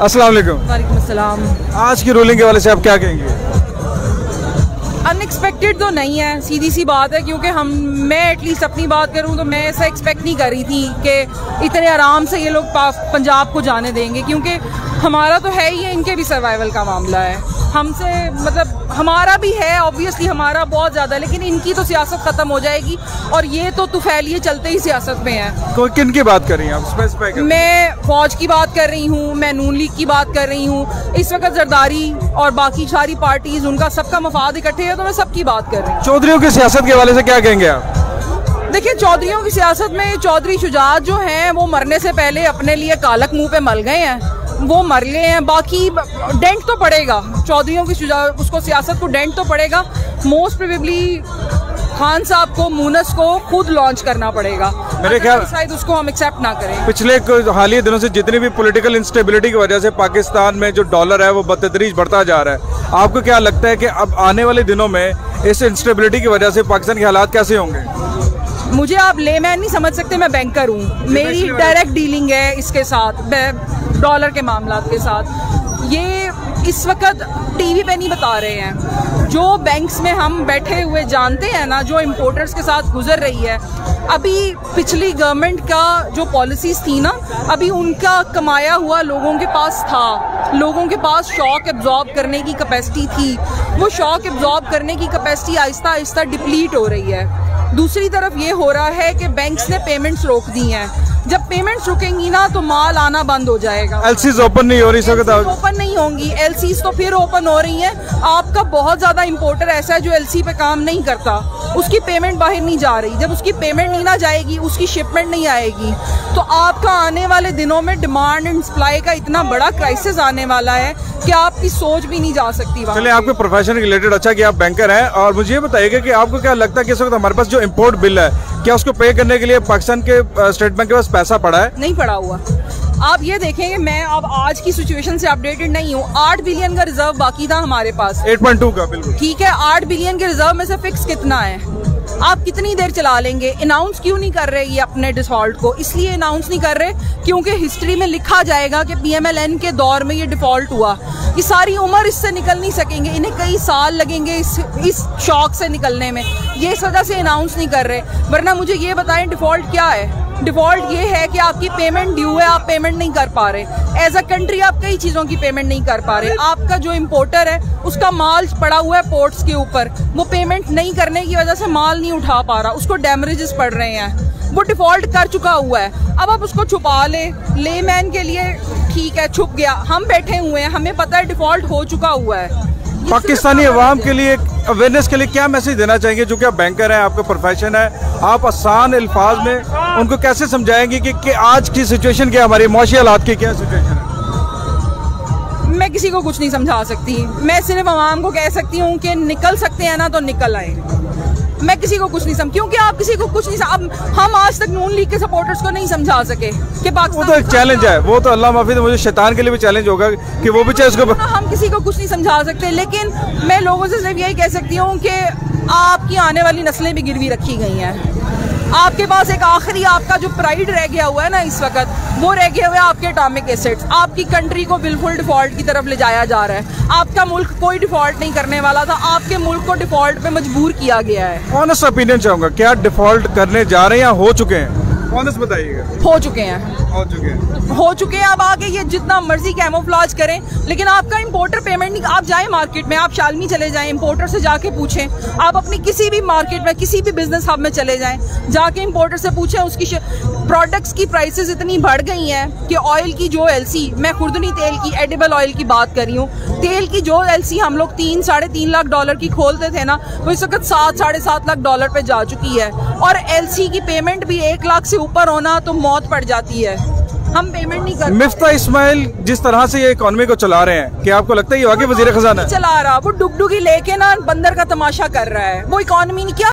अस्सलाम वालेकुम। वालेकुम अस्सलाम। आज की रूलिंग के वाले से आप क्या कहेंगे? अनएक्सपेक्टेड तो नहीं है, सीधी सी बात है, क्योंकि मैं एटलीस्ट अपनी बात करूं तो मैं ऐसा एक्सपेक्ट नहीं कर रही थी कि इतने आराम से ये लोग पंजाब को जाने देंगे, क्योंकि हमारा तो है ही है, इनके भी सर्वाइवल का मामला है। हमसे मतलब हमारा भी है, ऑब्वियसली हमारा बहुत ज़्यादा, लेकिन इनकी तो सियासत ख़त्म हो जाएगी और ये तो तुफैलिए चलते ही सियासत में है। कोई किन की बात कर रही हैं आप? स्पेसिफाई करें। मैं फौज की बात कर रही हूँ, मैं नून लीग की बात कर रही हूँ। इस वक्त जरदारी और बाकी सारी पार्टीज, उनका सबका मफाद इकट्ठे है, तो मैं सबकी बात कर रही हूँ। चौधरियों की सियासत के वाले से क्या कहेंगे आप? देखिए, चौधरियों की सियासत में चौधरी शुजात जो हैं वो मरने से पहले अपने लिए कालक मुंह पे मल गए हैं, वो मर गए हैं। बाकी डेंट तो पड़ेगा चौधरियों की उसको सियासत को डेंट तो पड़ेगा। मोस्ट प्रोबेबली खान साहब को, मुनस को खुद लॉन्च करना पड़ेगा, मेरे ख्याल शायद उसको हम एक्सेप्ट ना करें। पिछले हालिया दिनों से जितनी भी पॉलिटिकल इंस्टेबिलिटी की वजह से पाकिस्तान में जो डॉलर है वो बतदरीज बढ़ता जा रहा है। आपको क्या लगता है कि अब आने वाले दिनों में इस इंस्टेबिलिटी की वजह से पाकिस्तान के हालात कैसे होंगे? मुझे आप लेमैन नहीं समझ सकते, मैं बैंकर हूँ, मेरी डायरेक्ट डीलिंग है इसके साथ, डॉलर के मामला के साथ। ये इस वक्त टीवी पे नहीं बता रहे हैं, जो बैंक्स में हम बैठे हुए जानते हैं ना, जो इम्पोर्टर्स के साथ गुजर रही है। अभी पिछली गवर्नमेंट का जो पॉलिसीज थी ना, अभी उनका कमाया हुआ लोगों के पास था, लोगों के पास शॉक एब्जॉर्ब करने की कैपेसिटी थी, वो शॉक एब्जॉर्ब करने की कैपेसिटी आहिस्ता आहिस्ता डिप्लीट हो रही है। दूसरी तरफ ये हो रहा है कि बैंक्स ने पेमेंट्स रोक दी हैं। जब पेमेंट्स रुकेंगी ना तो माल आना बंद हो जाएगा। एलसीज ओपन नहीं हो रही, ओपन नहीं होंगी, एलसीज तो फिर ओपन हो रही हैं। आपका बहुत ज्यादा इंपोर्टर ऐसा है जो एलसी पे काम नहीं करता, उसकी पेमेंट बाहर नहीं जा रही। जब उसकी पेमेंट नहीं ना जाएगी, उसकी शिपमेंट नहीं आएगी, तो आपका आने वाले दिनों में डिमांड एंड सप्लाई का इतना बड़ा क्राइसिस आने वाला है कि आपकी सोच भी नहीं जा सकती। चलिए, आपके प्रोफेशन रिलेटेड अच्छा कि आप बैंकर हैं, और मुझे ये बताइएगा कि आपको क्या लगता है कि इस वक्त हमारे पास जो इम्पोर्ट बिल है, क्या उसको पे करने के लिए पाकिस्तान के स्टेट बैंक के पास पैसा पड़ा है? नहीं पड़ा हुआ। आप ये देखेंगे, मैं अब आज की सिचुएशन से अपडेटेड नहीं हूँ। 8 बिलियन का रिजर्व बाकी था हमारे पास, 8.2 का, बिल्कुल ठीक है। 8 बिलियन के रिजर्व में से फिक्स कितना है? आप कितनी देर चला लेंगे? अनाउंस क्यों नहीं कर रहे ये अपने डिफॉल्ट को? इसलिए अनाउंस नहीं कर रहे क्योंकि हिस्ट्री में लिखा जाएगा कि पीएमएलएन के दौर में ये डिफॉल्ट हुआ। ये सारी उम्र इससे निकल नहीं सकेंगे, इन्हें कई साल लगेंगे इस शॉक से निकलने में। ये इस वजह से अनाउंस नहीं कर रहे। वरना मुझे ये बताएं, डिफॉल्ट क्या है? डिफॉल्ट ये है कि आपकी पेमेंट ड्यू है, आप पेमेंट नहीं कर पा रहे। एज अ कंट्री आप कई चीज़ों की पेमेंट नहीं कर पा रहे। आपका जो इम्पोर्टर है उसका माल पड़ा हुआ है पोर्ट्स के ऊपर, वो पेमेंट नहीं करने की वजह से माल नहीं उठा पा रहा, उसको डैमरेजेस पड़ रहे हैं, वो डिफॉल्ट कर चुका हुआ है। अब आप उसको छुपा लेमैन के लिए ठीक है, छुप गया, हम बैठे हुए हैं, हमें पता है डिफॉल्ट हो चुका हुआ है। पाकिस्तानी अवाम के लिए अवेयरनेस के लिए क्या मैसेज देना चाहेंगे, जो कि आप बैंकर हैं, आपका प्रोफेशन है, आप आसान अल्फाज में उनको कैसे समझाएंगे कि आज की सिचुएशन क्या, हमारी मौशी हालात की क्या सिचुएशन है? मैं किसी को कुछ नहीं समझा सकती, मैं सिर्फ अवाम को कह सकती हूँ कि निकल सकते हैं ना तो निकल आए। मैं किसी को कुछ नहीं समझ, क्योंकि आप किसी को कुछ नहीं हम आज तक नून लीग के सपोर्टर्स को नहीं समझा सके कि पाकिस्तान, वो तो एक चैलेंज है, वो तो अल्लाह माफी दे, मुझे शैतान के लिए भी चैलेंज होगा कि वो भी चाहे उसको। हम किसी को कुछ नहीं समझा सकते, लेकिन मैं लोगों से सिर्फ यही कह सकती हूँ कि आपकी आने वाली नस्लें भी गिरवी रखी गई हैं। आपके पास एक आखिरी आपका जो प्राइड रह गया हुआ है ना इस वक्त, वो रह गया हुआ है आपके एटॉमिक एसेट्स। आपकी कंट्री को बिल्कुल डिफॉल्ट की तरफ ले जाया जा रहा है। आपका मुल्क कोई डिफॉल्ट नहीं करने वाला था, आपके मुल्क को डिफॉल्ट पे मजबूर किया गया है। ऑनेस्ट ओपिनियन चाहूंगा, क्या डिफॉल्ट करने जा रहे हैं या हो चुके हैं? ऑनेस्ट बताइएगा। हो चुके हैं, हो चुके हैं। अब आगे ये जितना मर्जी कैमोफ्लेज करें, लेकिन आपका इंपोर्टर पेमेंट नहीं। आप जाएं मार्केट में, आप शालमी चले जाएं, इंपोर्टर से जाके पूछें। आप अपनी किसी भी मार्केट में, किसी भी बिजनेस हब में चले जाएं, जाके इंपोर्टर से पूछें। उसकी प्रोडक्ट्स की प्राइसेस इतनी बढ़ गई हैं कि ऑयल की जो एलसी, मैं खुर्दनी तेल की, एडिबल ऑयल की बात कर रही हूँ, तेल की जो एलसी हम लोग 3-3.5 लाख डॉलर की खोलते थे ना, वो इस वक्त 7-7.5 लाख डॉलर पे जा चुकी है। और एलसी की पेमेंट भी 1 लाख से ऊपर होना तो मौत पड़ जाती है, हम पेमेंट नहीं कर। मिफ्ता इस्माइल जिस तरह से ये इकोनॉमी को चला रहे हैं, क्या आपको लगता है ये आगे वजीर खजाना चला रहा? वो डुगडुगी लेके ना बंदर का तमाशा कर रहा है, वो इकोनॉमी नहीं। क्या